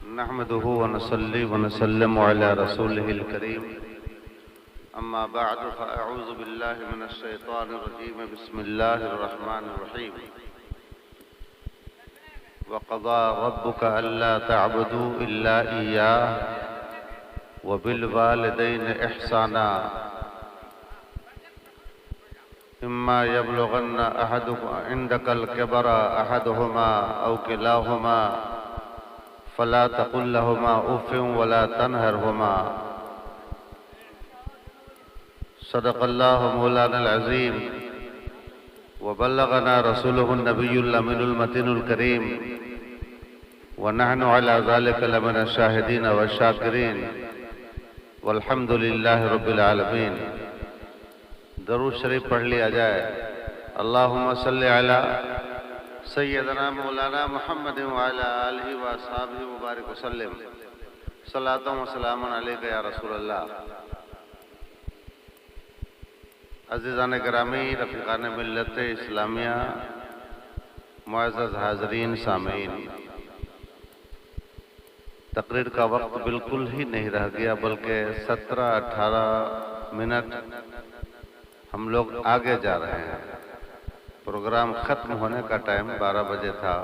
नहमदुहु व नसल्ली व नसल्लिमु अला रसूलिहिल करीम। अम्मा बअद फ़अऊज़ु बिल्लाहि मिनश शैतानिर रजीम। बिस्मिल्लाहिर रहमानिर रहीम। व क़ज़ा रब्बुका अल्ला तअबुदू इल्ला इय्याह व बिल वालिदैनि इहसाना। इम्मा यबलुगन्ना इंदकल किबरा अहदुहुमा औ किलाहुमा फला तकुल लहुमा उफ़्फ़िन वला तनहरहुमा। सदक़ल्लाहु मौलाना अज़ीम व बल्लगना रसूलुहुन नबियुल अमीनुल मतीनुल करीम व नहनु अला ज़ालिका लमिन शाहिदीन व शाकिरीन वल्हम्दुलिल्लाहि रब्बिल आलमीन। दरूद शरीफ पढ़ लिया जाए। अल्लाहुम्मा सल्लि अला सय्यदना मौलाना मुहम्मद व अला आलिहि व अस्हाबिहि व बारिक वसल्लम। सलातो व सलामुन अलैका या रसूल अल्लाह। अज़ीज़ान गिरामी, रफ़ीक़ान मिल्लत इस्लामिया, मुअज़्ज़ज़ हाज़रीन सामीन, तकरीर का वक्त बिल्कुल ही नहीं रह गया, बल्कि 17-18 मिनट हम लोग आगे जा रहे हैं। प्रोग्राम खत्म होने का टाइम 12 बजे था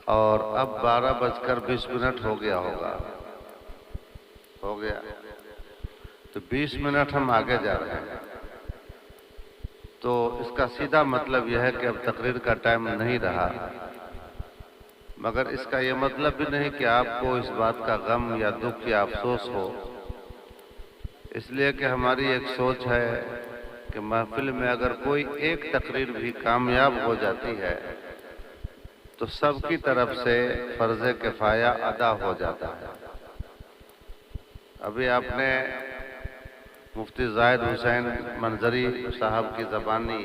और अब 12:20 हो गया होगा, हो गया। तो 20 मिनट हम आगे जा रहे हैं। तो इसका सीधा मतलब यह है कि अब तकरीर का टाइम नहीं रहा, मगर इसका यह मतलब भी नहीं कि आपको इस बात का गम या दुख या अफसोस हो, इसलिए कि हमारी एक सोच है कि महफिल में अगर कोई एक तकरीर भी कामयाब हो जाती है तो सबकी तरफ से फर्ज़े किफ़ाया अदा हो जाता है। अभी आपने मुफ्ती ज़ाहिद हुसैन मंजरी साहब की ज़बानी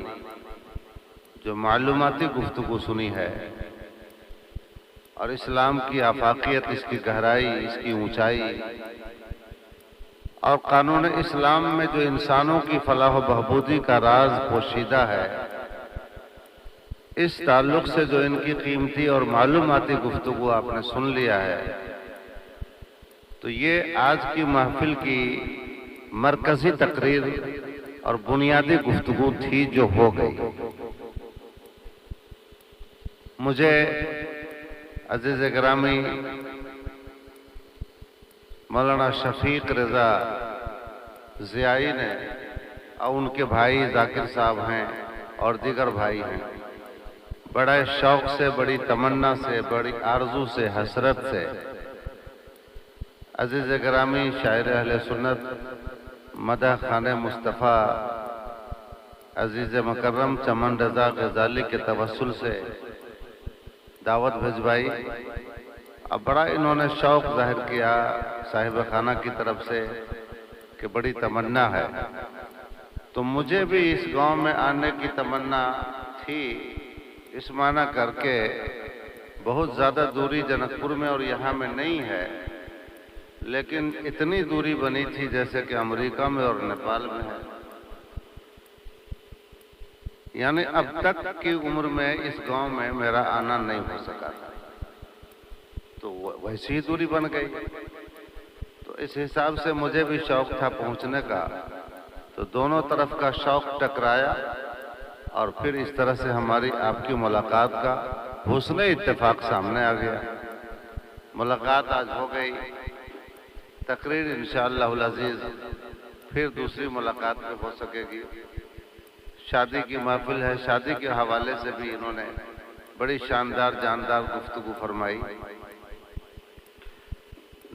जो मालूमाती गुफ्तगू सुनी है और इस्लाम की आफाकियत, इसकी गहराई, इसकी ऊंचाई और कानून इस्लाम में जो इंसानों की फलाह बहबूदी का राज पोशीदा है, इस ताल्लुक से जो इनकी कीमती और मालूमाती गुफ्तगू आपने सुन लिया है, तो ये आज की महफिल की मरकजी तकरीर और बुनियादी गुफ्तगू थी जो हो गई। मुझे अजीज गिरामी मौलाना शफीक रजा ज़ियाई ने और उनके भाई जाकिर साहब हैं और दीगर भाई हैं, बड़े शौक से, बड़ी तमन्ना से, बड़ी आरजू से, हसरत से अजीज गिरामी शायर अहले सुन्नत मदह खाने मुस्तफ़ा अजीज मुकर्रम चमन रजा गजाली के तवस्सुल से दावत भिजवाई। अब बड़ा इन्होंने शौक जाहिर किया साहिब खाना की तरफ से कि बड़ी तमन्ना है, तो मुझे भी इस गांव में आने की तमन्ना थी। इस माना करके बहुत ज़्यादा दूरी जनकपुर में और यहाँ में नहीं है, लेकिन इतनी दूरी बनी थी जैसे कि अमेरिका में और नेपाल में है। यानी अब तक की उम्र में इस गांव में मेरा आना नहीं हो सका, तो वैसी ही दूरी बन गई। तो इस हिसाब से मुझे भी शौक था पहुंचने का, तो दोनों तरफ का शौक टकराया और फिर इस तरह से हमारी आपकी मुलाकात का हुस्न इत्तेफाक सामने आ गया। मुलाकात आज हो गई। तकरीर इंशाअल्लाहुल अज़ीज़ फिर दूसरी मुलाकात में हो सकेगी। शादी की महफिल है, शादी के हवाले से भी इन्होंने बड़ी शानदार जानदार गुफ्तगू फरमाई।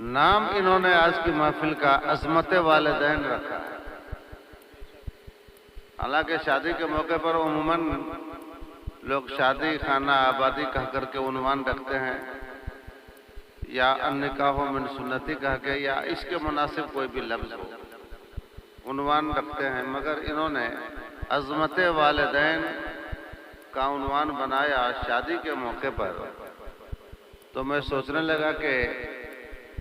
नाम इन्होंने आज की महफिल का अज़मत वालिदैन रखा है। हालांकि शादी के मौके पर उम्मन लोग शादी खाना आबादी कह करके उन्वान रखते हैं, या अन्निकाह मिन सुन्नती कह के, या इसके मुनासिब कोई भी लफ्ज़ हो उन्वान रखते हैं, मगर इन्होंने अज़मत वालिदैन का उन्वान बनाया शादी के मौके पर। तो मैं सोचने लगा कि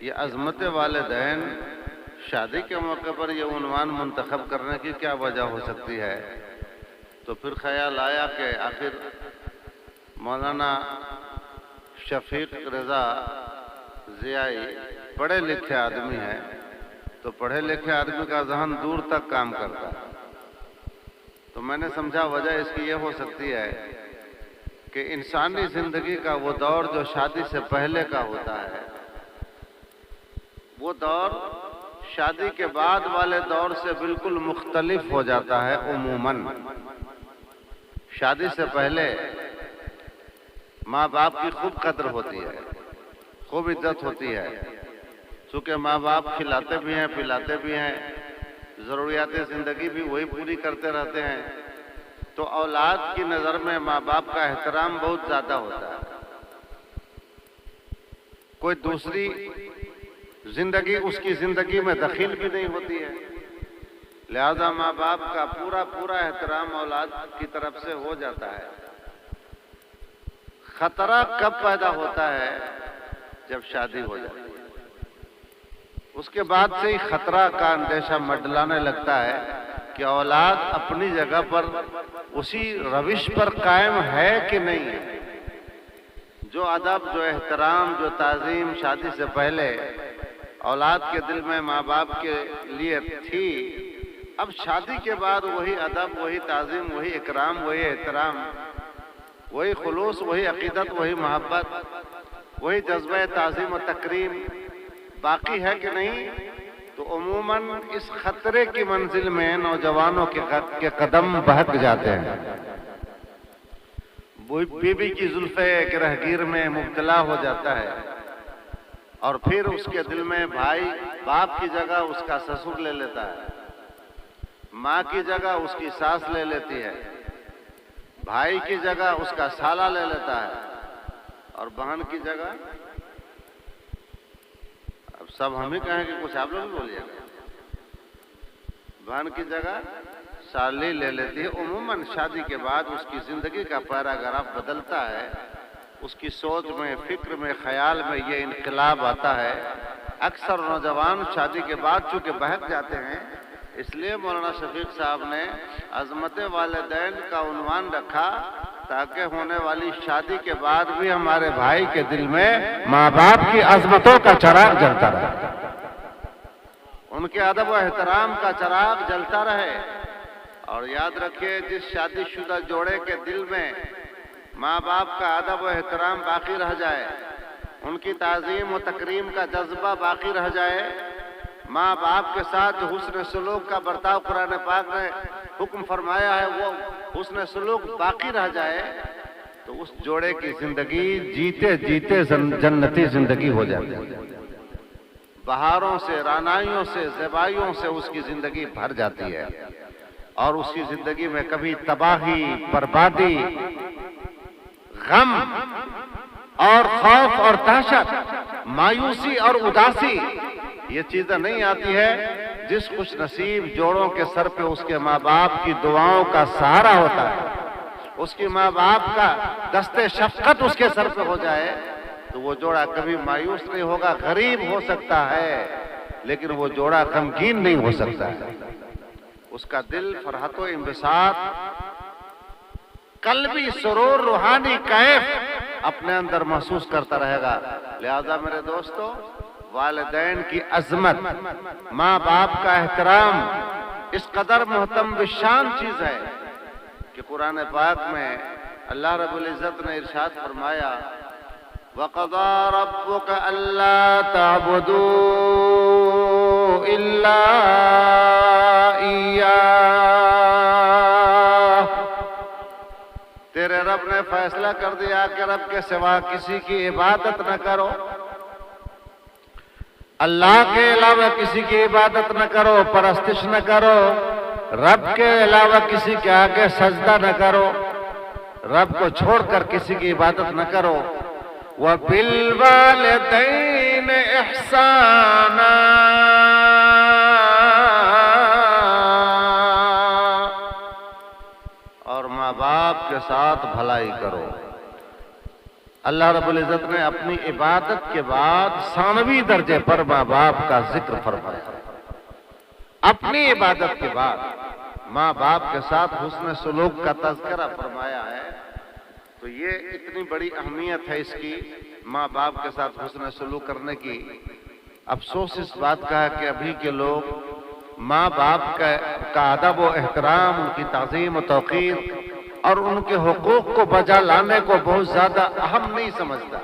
ये अज़मत वालिदैन शादी के मौके पर ये उन्वान मुंतखब करने की क्या वजह हो सकती है। तो फिर ख्याल आया कि आखिर मौलाना शफीक रजा जियाई पढ़े लिखे आदमी है, तो पढ़े लिखे आदमी का जहन दूर तक काम करता है। तो मैंने समझा वजह इसकी ये हो सकती है कि इंसानी जिंदगी का वो दौर जो शादी से पहले का होता है, वो दौर शादी के बाद वाले दौर से बिल्कुल मुख्तलिफ हो जाता है। उमूमन शादी से पहले माँ बाप की खूब कद्र होती है, खूब इज्जत होती है, चूंकि माँ बाप खिलाते भी हैं, पिलाते भी हैं, जरूरियात जिंदगी भी वही पूरी करते रहते हैं, तो औलाद की नजर में माँ बाप का एहतराम बहुत ज्यादा होता है। कोई दूसरी जिंदगी उसकी जिंदगी में दखील भी नहीं होती है, लिहाजा माँ बाप का पूरा पूरा एहतराम औलाद की तरफ से हो जाता है। खतरा कब पैदा होता है? जब शादी हो जाती है। उसके बाद से ही खतरा का अंदेशा मंडलाने लगता है कि औलाद अपनी जगह पर उसी रविश पर कायम है कि नहीं है। जो अदब, जो एहतराम, जो ताजीम शादी से पहले औलाद के दिल में माँ बाप के लिए थी, अब शादी के बाद वही अदब, वही ताजीम, वही इकराम, वही एहतराम, वही खुलूस, वही अकीदत, वही मोहब्बत, वही जज्बे ताजीम और तकरीम बाकी है कि नहीं। तो उमूमन इस खतरे की मंजिल में नौजवानों के कदम बहक जाते हैं। बीबी की जुल्फे गिरहगीर में मुब्तला हो जाता है और फिर उसके दिल में भाई बाप की जगह उसका ससुर ले लेता है, माँ की जगह उसकी सास ले लेती है, भाई की जगह उसका साला ले लेता है, और बहन की जगह, अब सब हम ही कहें कि कुछ आप लोग भी बोलिएगा, बहन की जगह साली ले लेती है। उमूमन शादी के बाद उसकी जिंदगी का पैराग्राफ बदलता है, उसकी सोच में, फिक्र में, ख्याल में ये इनकलाब आता है। अक्सर नौजवान शादी के बाद चूंकि बहक जाते हैं, इसलिए मौलाना शफीक साहब ने अजमत वालिदैन का उन्वान रखा ताकि होने वाली शादी के बाद भी हमारे भाई के दिल में माँ बाप की अजमतों का चिराग जलता रहे, उनके अदब व एहतराम का चिराग जलता रहे। और याद रखिए, जिस शादीशुदा जोड़े के दिल में माँ बाप का अदब व एहतराम बाकी रह जाए, उनकी ताजीम व तकरीम का जज्बा बाकी रह जाए, माँ बाप के साथ हुस्न सलूक का बर्ताव कुरान पाक ने हुक्म फरमाया है वो हुस्न सलूक बाकी रह जाए, तो उस जोड़े की जिंदगी जीते जीते जन्नती जिंदगी हो जाती है। बहारों से, रानाइयों से, ज़ेबाइयों से उसकी जिंदगी भर जाती है और उसकी जिंदगी में कभी तबाही, बर्बादी, गम और खौफ और दहशत, मायूसी और उदासी ये चीजें नहीं आती है। जिस खुश नसीब जोड़ों के सर पे उसके माँ बाप की दुआओं का सहारा होता है, उसकी माँ बाप का दस्ते शफकत उसके सर पे हो जाए, तो वो जोड़ा कभी मायूस नहीं होगा। गरीब हो सकता है लेकिन वो जोड़ा गमगीन नहीं हो सकता है। उसका दिल फरहतो इंबिसात, कल्बी सुरूर, रूहानी कैफ अपने अंदर महसूस करता रहेगा। लिहाजा मेरे दोस्तों, वालिदैन की अजमत, माँ बाप का एहतराम इस कदर मोहतम बिशान चीज है कि कुरान पाक में अल्लाह रब्बुल इज्जत ने इरशाद फरमाया, वक़ज़ा रब्बुका अल्ला तअबुदू इल्ला इय्याह, तेरे रब ने फैसला कर दिया कि रब के सिवा किसी की इबादत न करो, अल्लाह के अलावा किसी की इबादत न करो, परस्तिश न करो, रब के अलावा किसी के आगे सजदा न करो, रब को छोड़कर किसी की इबादत न करो। व बिल वालिदैन इहसाना, और माँ बाप के साथ भलाई करो। अल्लाह रब्बुल इज्जत ने अपनी इबादत के बाद सानवी दर्जे पर माँ बाप का जिक्र फरमाया। अपनी इबादत के बाद माँ बाप के साथ हुस्न सलूक का तज़किरा फरमाया है। तो ये इतनी बड़ी अहमियत है इसकी माँ बाप के साथ हुस्न सलूक करने की। अफसोस इस बात का है कि अभी के लोग माँ बाप का अदब व एहतराम, उनकी ताज़ीम व तौक़ीर और उनके हुकूक को बजा लाने को बहुत ज्यादा अहम नहीं समझता।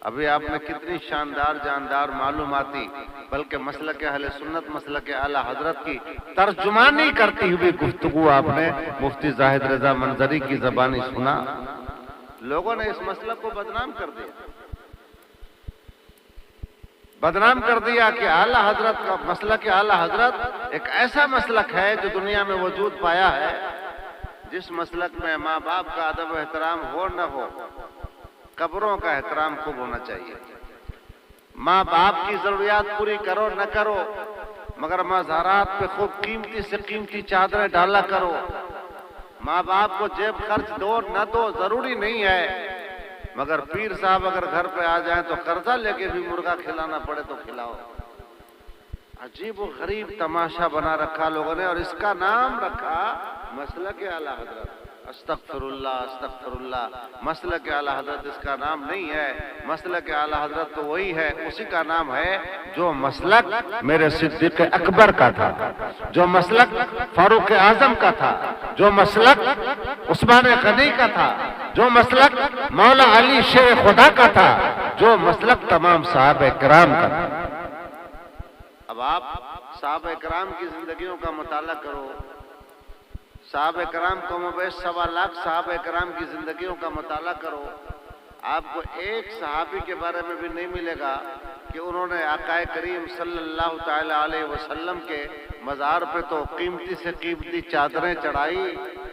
अभी आपने कितनी शानदार जानदार मालूमाती, बल्कि मसलक अहले सुन्नत, मसलक आला हजरत की तर्जुमानी करती हुई गुफ्तगू आपने मुफ्ती जाहिद रजा मंजरी की ज़बानी सुना। लोगों ने इस मसलक को बदनाम कर दिया, बदनाम कर दिया कि आला हजरत का मसलक आला हजरत एक ऐसा मसलक है जो दुनिया में वजूद पाया है, जिस मसलक में माँ बाप का अदब एहतराम हो न हो, कब्रों का एहतराम खूब होना चाहिए। माँ बाप की जरूरियात पूरी करो न करो, मगर मज़ारात पे खूब कीमती से कीमती चादरें डाला करो। माँ बाप को जेब खर्च दो न दो जरूरी नहीं है, मगर पीर साहब अगर घर पे आ जाए तो कर्जा लेके भी मुर्गा खिलाना पड़े तो खिलाओ। अजीब व गरीब तमाशा बना रखा लोगों ने, और इसका नाम रखा मसलक आला हजरत। अस्तगफिरुल्लाह अस्तगफिरुल्लाह। मसलक आला हजरत इसका नाम नहीं है। मसलक आला हजरत तो वही है, उसी का नाम है जो मसलक मेरे सिद्दीक़ अकबर का था, जो मसलक फारूक आजम का था, जो मसलक उस्मान गनी का था, जो मसलक मौला अली शेर खुदा का था, जो मसलक तमाम साहबे किराम का था। अब आप साहबे किराम की जिंदगियों का मुताला करो, साहबे कराम को मबैश 1.25 लाख साहबे कराम की जिंदगियों का मुताला करो, आपको एक सहाबी के बारे में भी नहीं मिलेगा कि उन्होंने आकाए करीम सल्लल्लाहु ताला अलैहि वसल्लम के मज़ार पे तो कीमती से कीमती चादरें चढ़ाई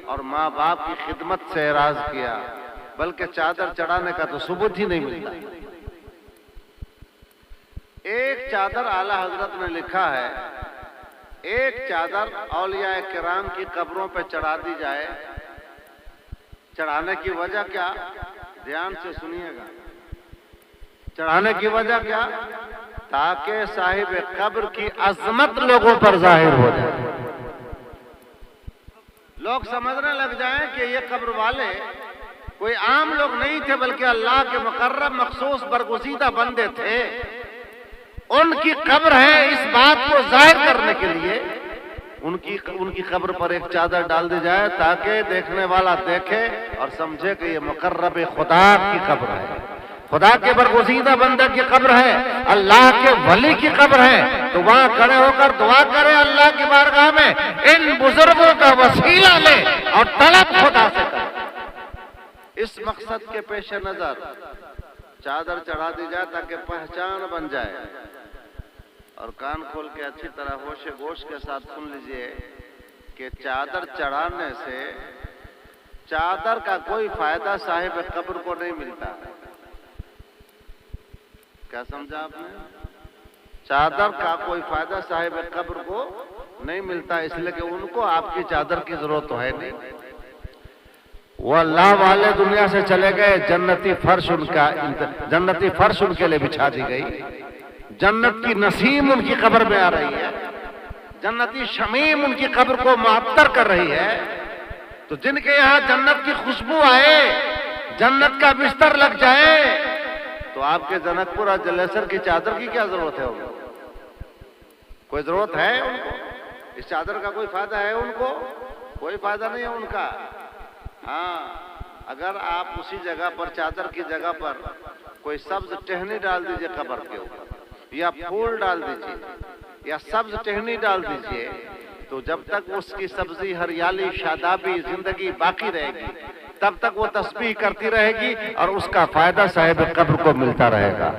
और माँ बाप की खिदमत से एराज किया, बल्कि चादर चढ़ाने का तो सबूत ही नहीं मिलता। एक चादर आला हजरत ने लिखा है, एक चादर औलिया किराम की कब्रों पे चढ़ा दी जाए। चढ़ाने की वजह क्या? ध्यान से सुनिएगा। चढ़ाने की वजह क्या? ताकि साहिब कब्र की अजमत लोगों पर जाहिर हो जाए, लोग समझने लग जाएं कि ये कब्र वाले कोई आम लोग नहीं थे, बल्कि अल्लाह के मुकर्रम मखसूस बरगुज़ीदा बंदे थे। उनकी कब्र है, इस बात को जाहिर करने के लिए उनकी कब्र पर एक चादर डाल दी जाए, ताकि देखने वाला देखे और समझे कि ये मुकर्रब खुदा की कब्र है, खुदा के बरगुज़ीदा बंदे की कब्र है, अल्लाह के वली की कब्र है। तो वहां खड़े होकर दुआ करें अल्लाह की बारगाह में, इन बुजुर्गों का वसीला ले और तलब खुदा से कर। इस मकसद के पेश नजर चादर चढ़ा दी जाए ताकि पहचान बन जाए। और कान खोल के अच्छी तरह होश गोश के साथ सुन लीजिए कि चादर चढ़ाने से चादर का कोई फायदा साहिब कब्र को नहीं मिलता। क्या समझा आपने? चादर का कोई फायदा साहिब कब्र को नहीं मिलता, इसलिए कि उनको आपकी चादर की जरूरत तो है नहीं। वो अल्लाह वाले दुनिया से चले गए, जन्नती फर्श उनके लिए बिछा दी गई, जन्नत की नसीम उनकी कब्र में आ रही है, जन्नती शमीम उनकी कब्र को मुअत्तर कर रही है। तो जिनके यहाँ जन्नत की खुशबू आए, जन्नत का बिस्तर लग जाए, तो आपके जनकपुर और जलेसर की चादर की क्या जरूरत है? उनको कोई जरूरत है? उनको इस चादर का कोई फायदा है? उनको कोई फायदा नहीं है उनका। हाँ, अगर आप उसी जगह पर चादर की जगह पर कोई सब्ज टहनी डाल दीजिए कब्र के ऊपर, या फूल डाल दीजिए या सब्ज टहनी डाल दीजिए, तो जब तक उसकी सब्जी हरियाली शादाबी जिंदगी बाकी रहेगी, तब तक वो तस्बीह करती रहेगी और उसका फायदा साहिब कब्र को मिलता रहेगा।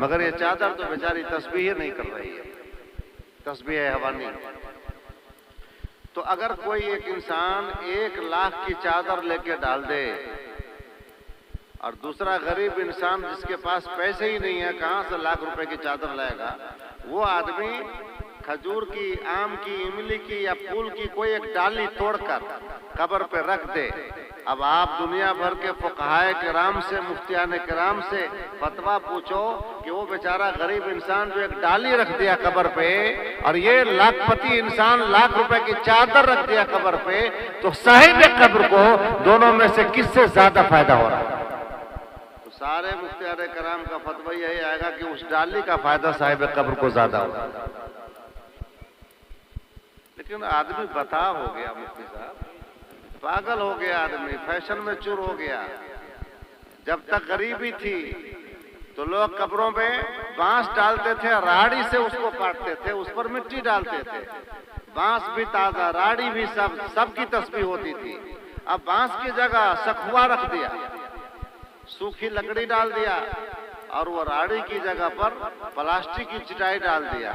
मगर ये चादर तो बेचारी तस्बीह नहीं कर रही है, तस्बीह हवानी। तो अगर कोई एक इंसान 1 लाख की चादर लेके डाल दे और दूसरा गरीब इंसान जिसके पास पैसे ही नहीं है, कहां से लाख रुपए की चादर लाएगा, वो आदमी खजूर की, आम की, इमली की या फूल की कोई एक डाली तोड़कर कब्र पे रख दे। अब आप दुनिया भर के फुक़हाए किराम से, मुफ्तियान किराम से फतवा पूछो कि वो बेचारा गरीब इंसान जो एक डाली रख दिया कब्र पे, और ये लाखपति इंसान लाख रुपए की चादर रख दिया कब्र पे, तो साहिब कब्र को दोनों में से किससे ज्यादा फायदा हो रहा है? तो सारे मुफ्तियार कराम का फतवा यही आएगा कि उस डाली का फायदा साहिब कब्र को ज्यादा होगा। लेकिन आदमी बता हो गया, मुफ्ती साहब पागल हो गया आदमी, फैशन में चूर हो गया। जब तक गरीबी थी तो लोग कब्रों में बांस डालते थे, राड़ी से उसको काटते थे, उस पर मिट्टी डालते थे। बांस भी ताजा, राड़ी भी, सबकी तस्बीह होती थी। अब बांस की जगह सखुआ रख दिया, सूखी लकड़ी डाल दिया, और वो राड़ी की जगह पर प्लास्टिक की चटाई डाल दिया।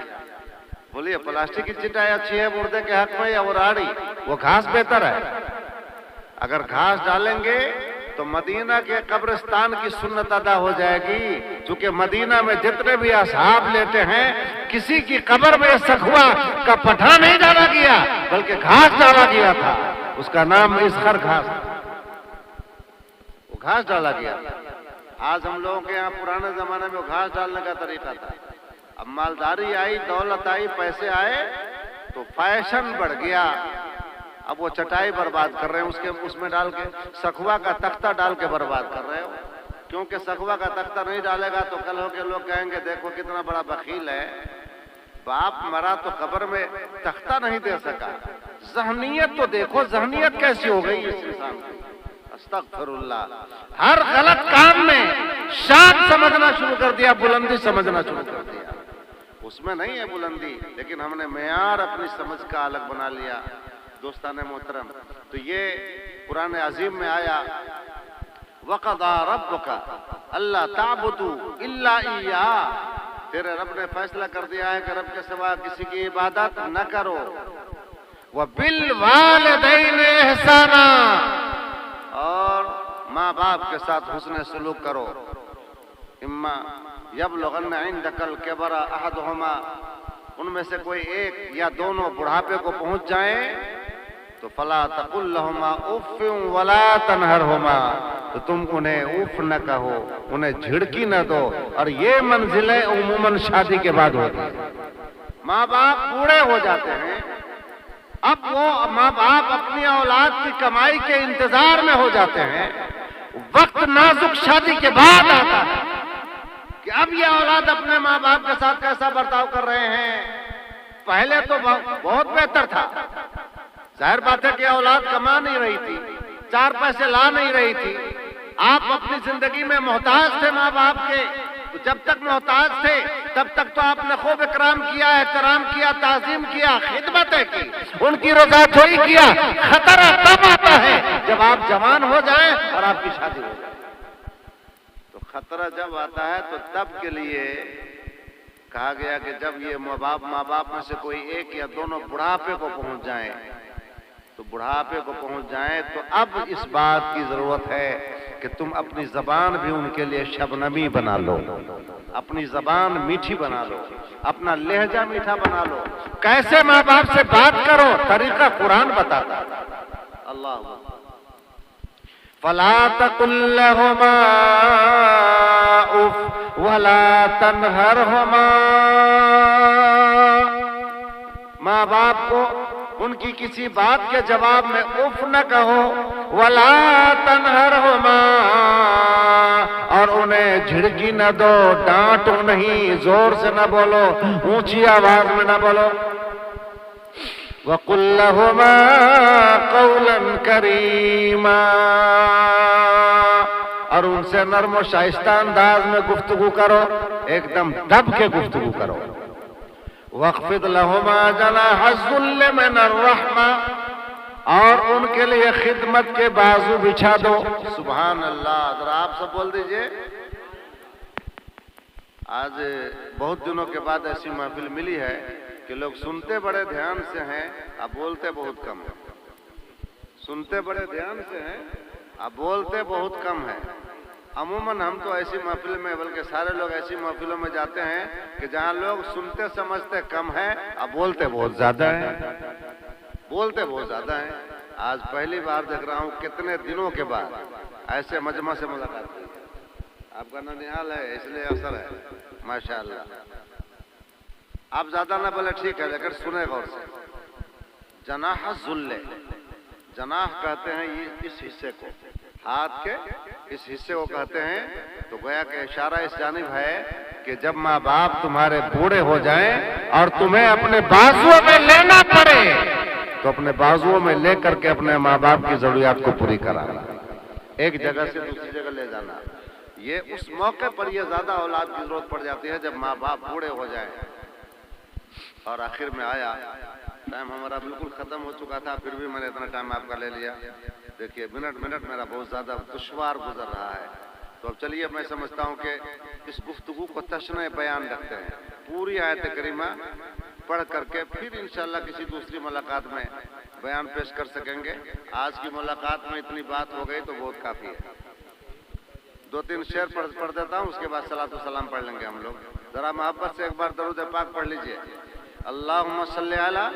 बोलिए प्लास्टिक की चटाई अच्छी है मुर्दे के हक में या वो राड़ी? वो घास बेहतर है। अगर घास डालेंगे तो मदीना के कब्रिस्तान की सुन्नत अदा हो जाएगी। क्योंकि मदीना में जितने भी असहाब लेते हैं, किसी की कब्र में सखुआ का पठा नहीं डाला गया, बल्कि घास डाला गया था। उसका नाम इसखर घास, वो घास डाला गया। आज हम लोगों के यहाँ पुराने जमाने में घास डालने का तरीका था। अब मालदारी आई, दौलत आई, पैसे आए तो फैशन बढ़ गया। अब वो चटाई बर्बाद कर रहे हैं, उसमें डाल के सखुआ का तख्ता डाल के बर्बाद कर रहे हो। क्योंकि सखुआ का तख्ता नहीं डालेगा तो कल हो के लोग कहेंगे देखो कितना बड़ा बखील है, बाप मरा तो कब्र में तख्ता नहीं दे सका। ज़हनियत तो देखो, ज़हनियत कैसी हो गई इस इंसान की। अस्तगफिरुल्लाह। हर गलत काम में शान समझना शुरू कर दिया, बुलंदी समझना शुरू कर दिया। उसमें नहीं है बुलंदी, लेकिन हमने मेयार अपनी समझ का अलग बना लिया। दोस्तान मोहतरम, तो ये कुरान अजीम में आया, वक़दा रब्बुका अल्ला ताबुदू इल्ला इय्या, तेरे रब ने फैसला कर दिया है कि रब के सिवा किसी की इबादत न करो। व बिल वालिदैन इहसाना, और माँ बाप के साथ हुस्न सलूक करो। इम्मा यबलुगन्ना इंदकल किबरा अहदुहुमा, उनमें से कोई एक या दोनों बुढ़ापे को पहुंच जाए तो फला तकुल लहुमा उफ़्फ़िन वला तनहरहुमा, तो तुम उन्हें उफ न कहो, उन्हें झिड़की न दो। और ये मंजिलें उमूमन शादी के बाद होती है। माँ बाप बूढ़े हो जाते हैं, अब वो माँ बाप अपनी औलाद की कमाई के इंतजार में हो जाते हैं। वक्त नाजुक शादी के बाद आता है कि अब ये औलाद अपने माँ बाप के साथ कैसा बर्ताव कर रहे हैं। पहले तो बहुत बेहतर था, जाहिर बात है कि औलाद कमा नहीं रही थी, चार पैसे ला नहीं रही थी। आप अपनी जिंदगी में मोहताज थे माँ बाप के, तो जब तक मोहताज थे तब तक तो आपने खूब इकराम किया, एहतराम किया, ताज़ीम किया, खिदमतें की, उनकी रज़ाखोरी किया। खतरा तब आता है जब आप जवान हो जाएं और आपकी शादी हो जाए। तो खतरा जब आता है तो तब के लिए कहा गया कि जब ये माँ बाप में से कोई एक या दोनों बुढ़ापे को पहुंच जाएं, तो बुढ़ापे को पहुंच जाएं तो अब इस बात की जरूरत है कि तुम अपनी जबान भी उनके लिए शबनमी बना लो, अपनी जबान मीठी बना लो, अपना लहजा मीठा बना लो। कैसे माँ बाप से बात करो, तरीका कुरान बताता है। अल्लाह फला तकुल लहुमा उफ वला तनहरहुमा, माँ बाप को उनकी किसी बात के जवाब में उफ न कहो, वला तनहरहुमा, और उन्हें झिड़की न दो, डांटो नहीं, जोर से न बोलो, ऊंची आवाज में न बोलो। वकुल लहुमा कौलन करीमा, और उनसे नर्म शाइस्ता अंदाज में गुफ्तगू करो, एकदम दब के गुफ्तगू करो। वक़्फ़िद लहुमा जनाह ज़ुल्ल मिनर रहमा, और उनके लिए खिदमत के बाजू बिछा दो। सुभान अल्लाह। जरा आप सब बोल दीजिए। आज बहुत दिनों के बाद ऐसी महफिल मिली है कि लोग सुनते बड़े ध्यान से हैं, अब बोलते बहुत कम है। सुनते बड़े ध्यान से हैं, अब बोलते बहुत कम है। अमूमन हम तो ऐसी महफिल में, बल्कि सारे लोग ऐसी महफिलों में जाते हैं कि जहां लोग सुनते समझते कम है, अब बोलते बहुत ज्यादा है, बोलते बहुत ज्यादा है। आज पहली बार देख रहा हूं कितने दिनों के बाद ऐसे मजमा से मुलाकात की। आपका ननिहाल है इसलिए असर है, माशाअल्लाह। आप ज्यादा ना बोले ठीक है, लेकिन सुने गौर से। जनाह ज़ुल्ल, जनाह कहते हैं इस हिस्से को, हाथ के इस हिस्से को कहते हैं। तो गोया का इशारा इस जानिब है कि जब माँ बाप तुम्हारे बूढ़े हो जाएं और तुम्हें अपने बाजुओं में लेना पड़े तो अपने बाजुओं में लेकर के अपने माँ बाप की जरूरियात को पूरी कराना, एक जगह से दूसरी जगह ले जाना। ये उस मौके पर ये ज्यादा औलाद की जरूरत पड़ जाती है जब माँ बाप बूढ़े हो जाएं। और आखिर में आया, टाइम हमारा बिल्कुल खत्म हो चुका था, फिर भी मैंने इतना टाइम आपका ले लिया। देखिए मिनट मेरा बहुत ज्यादा दुश्वार गुजर रहा है। तो अब चलिए, मैं समझता हूँ कि इस गुफ्तगू को तशने बयान रखते हैं, पूरी आयत करीमा पढ़ करके फिर इंशाल्लाह किसी दूसरी मुलाकात में बयान पेश कर सकेंगे। आज की मुलाकात में इतनी बात हो गई तो बहुत काफी है। 2-3 शेर पढ़ देता हूँ, उसके बाद सलातो सलाम पढ़ लेंगे हम लोग। जरा मोहब्बत से एक बार दरूद पाक पढ़ लीजिए। अल्लाहुम्मा सल्ली अला,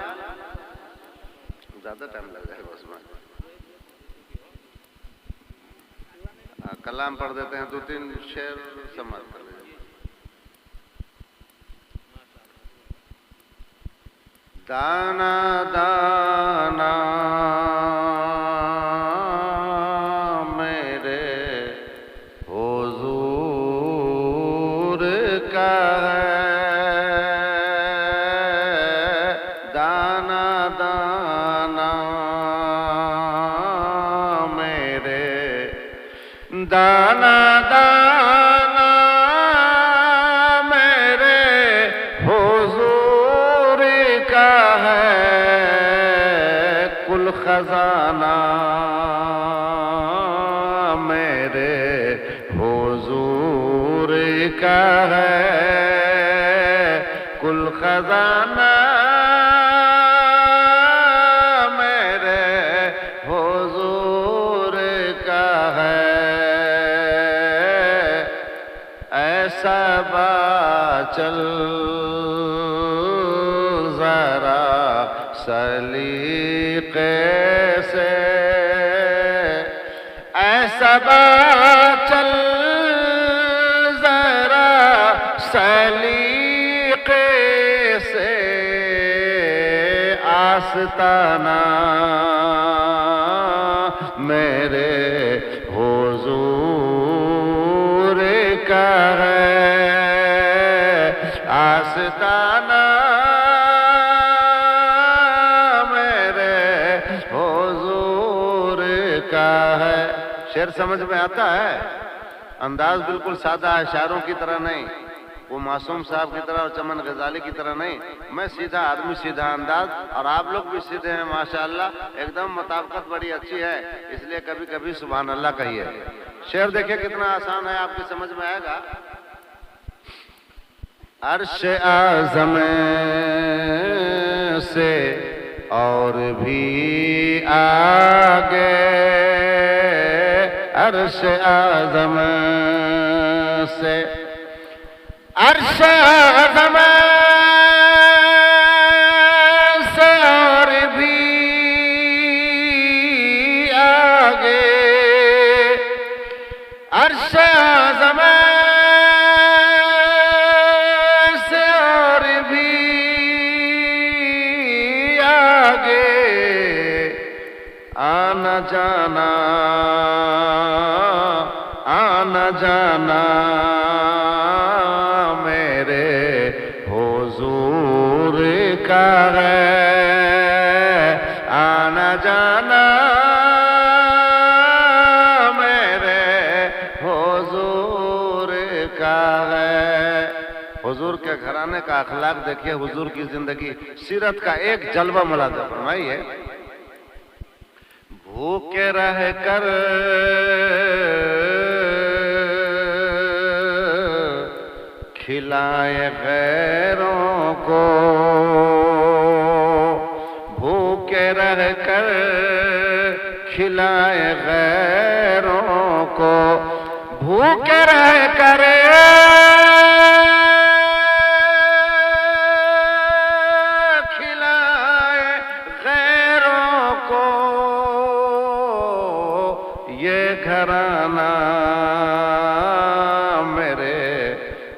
ज्यादा टाइम लग जाएगा उसमें, कलाम पढ़ देते हैं, 2-3 शेर समाप्त कर लीजिए। दाना दाना मेरे हुजूर का दाना दाना मेरे हुजूर का है, कुल खजाना मेरे हुजूर का है, कुल खजाना मेरे हुजूर का है। ऐसा बाचल जरा सलीके से, ऐसा बाचल जरा सलीके से, आस्ताना मेरे हुजूर का है, आस्ताना मेरे हुजूर का है। शेर समझ में आता है? अंदाज बिल्कुल सादा है, शायरों की तरह नहीं, वो मासूम साहब की तरह और चमन गजाली की तरह नहीं। मैं सीधा आदमी, सीधा अंदाज, और आप लोग भी सीधे हैं माशाअल्लाह, एकदम मुताबिकत बड़ी अच्छी है, इसलिए कभी कभी सुभान अल्लाह कहिए। शेर देखिए कितना आसान है, आपकी समझ में आएगा। अर्श आज़म से और भी आगे, अर्श आज़म से, अर्श आज़म से और भी आगे, अर्श आज़म से और भी आगे, आना जाना आना जाना मेरे हुजूर का है, आना जाना मेरे हुजूर का है। हुजूर के घराने का अखलाक देखिए, हुजूर की जिंदगी, सीरत का एक जलवा मुलाजा फरमाइए। भूखे रह कर खिलाए गैरों को, भूखे रह कर खिलाए गैरों को, भूखे रह कर खिलाए गैरों को, ये घराना मेरे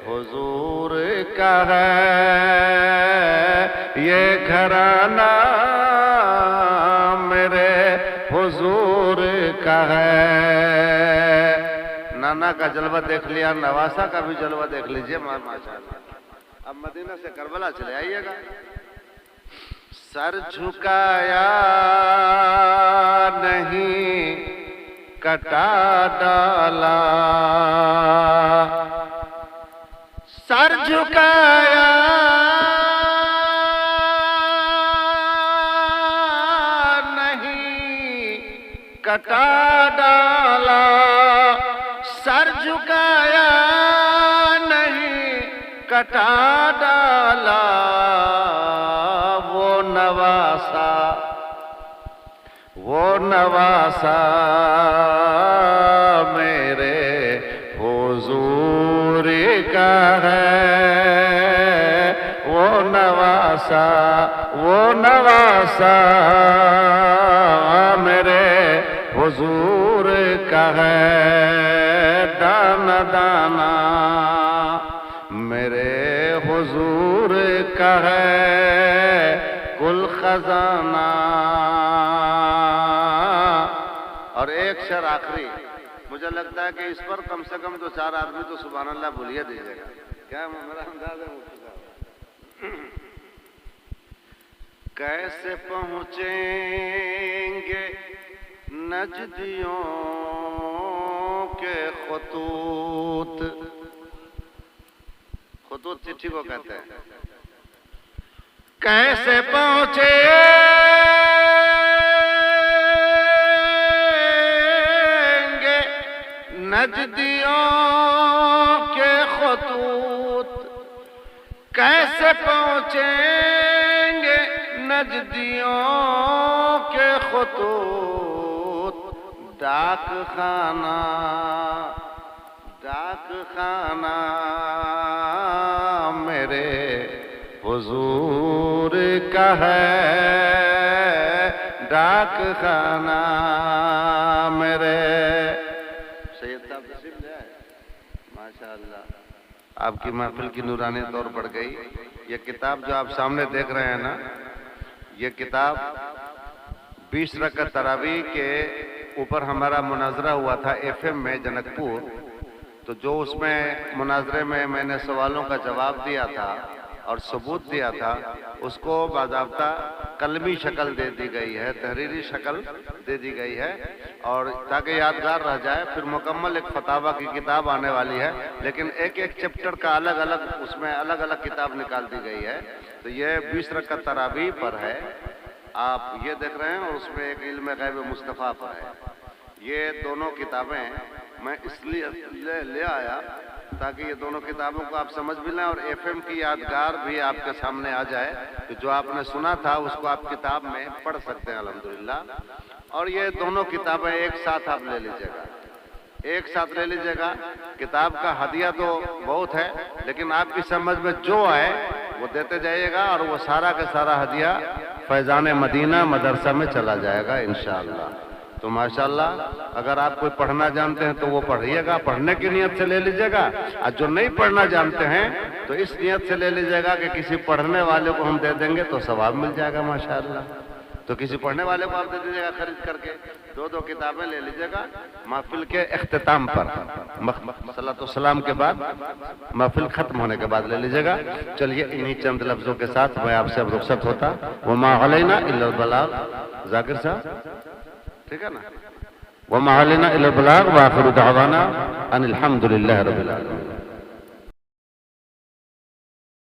हुजूर का है, ये घराना मेरे हुजूर का है। जलवा देख लिया, नवासा का भी जलवा देख लीजिए माशाअल्लाह। अब मदीना से करबला चले आइएगा। सर झुकाया नहीं कटा डाला, सर झुकाया नहीं कटा डाला, सर झुकाया नहीं कटा डाला, वो नवासा मेरे हुजूर का है, वो नवासा मेरे हुजूर का है। दाना दाना मेरे हुजूर का है, कुल खजाना। और एक शेर आखिरी, मुझे लगता है कि इस पर कम से कम 2-4 आदमी तो सुभान अल्लाह बोलिए दीजिएगा। क्या मेरा अंदाज है मुफ्ती साहब? कैसे पहुंचेंगे नजदियों के खतूत, खतूत चिट्ठी को कहते हैं। कैसे पहुंचे नजदियों के खतूत, कैसे पहुंचेंगे नजदियों के खतूत। डाक खाना मेरे हुजूर का है, डाक खाना मेरे। माशाअल्लाह, आपकी महफिल की नूरानी तौर बढ़ गई। ये किताब जो आप सामने देख रहे हैं ना, ये किताब 20 रकअत तरावी के ऊपर हमारा मुनाजरा हुआ था एफएम में जनकपुर। तो जो उसमें मुनाजरे में मैंने सवालों का जवाब दिया था और सबूत दिया था, उसको बाज़ाब्ता कलमी शक्ल दे दी गई है, तहरीरी शक्ल दे दी गई है, और ताकि यादगार रह जाए। फिर मुकम्मल एक फतावा की किताब आने वाली है, लेकिन एक एक चैप्टर का अलग अलग, उसमें अलग अलग किताब निकाल दी गई है। तो ये 20 रकअत तरावी पर है, आप ये देख रहे हैं, और उसमें एक इल्म गैब मुस्तफ़ा पर है। ये दोनों किताबें मैं इसलिए ले आया ताकि ये दोनों किताबों को आप समझ भी लें और एफएम की यादगार भी आपके सामने आ जाए। तो जो आपने सुना था उसको आप किताब में पढ़ सकते हैं अल्हम्दुलिल्लाह। और ये दोनों किताबें एक साथ आप ले लीजिएगा, एक साथ ले लीजिएगा। किताब का हदिया तो बहुत है, लेकिन आपकी समझ में जो आए वो देते जाइएगा, और वो सारा का सारा हदिया फैजान मदीना मदरसा में चला जाएगा इंशाअल्लाह। तो माशाअल्लाह, अगर आप कोई पढ़ना जानते हैं तो वो पढ़िएगा, पढ़ने की नियत से ले लीजिएगा। और जो नहीं पढ़ना जानते हैं तो इस नियत से ले लीजिएगा कि किसी पढ़ने वाले को हम दे देंगे तो सवाब मिल जाएगा माशाअल्लाह। तो किसी पढ़ने वाले को आप दे दीजिएगा खरीद करके। 2-2 किताबें ले लीजिएगा। महफिल के इख्तिताम पर सलातो सलाम के बाद, महफिल खत्म होने के बाद ले लीजिएगा। चलिए, इन्हीं चंद लफ्जों के साथ मैं आपसे अब रुखसत होता। वमा अलैना इल्लल बलाग। जाकिर साहब ठीक है ना? वमा अलैना इल्लल बलाग व आखिरु दावाना अनिल हम्दुलिल्लाहि रब्बिल आलमीन।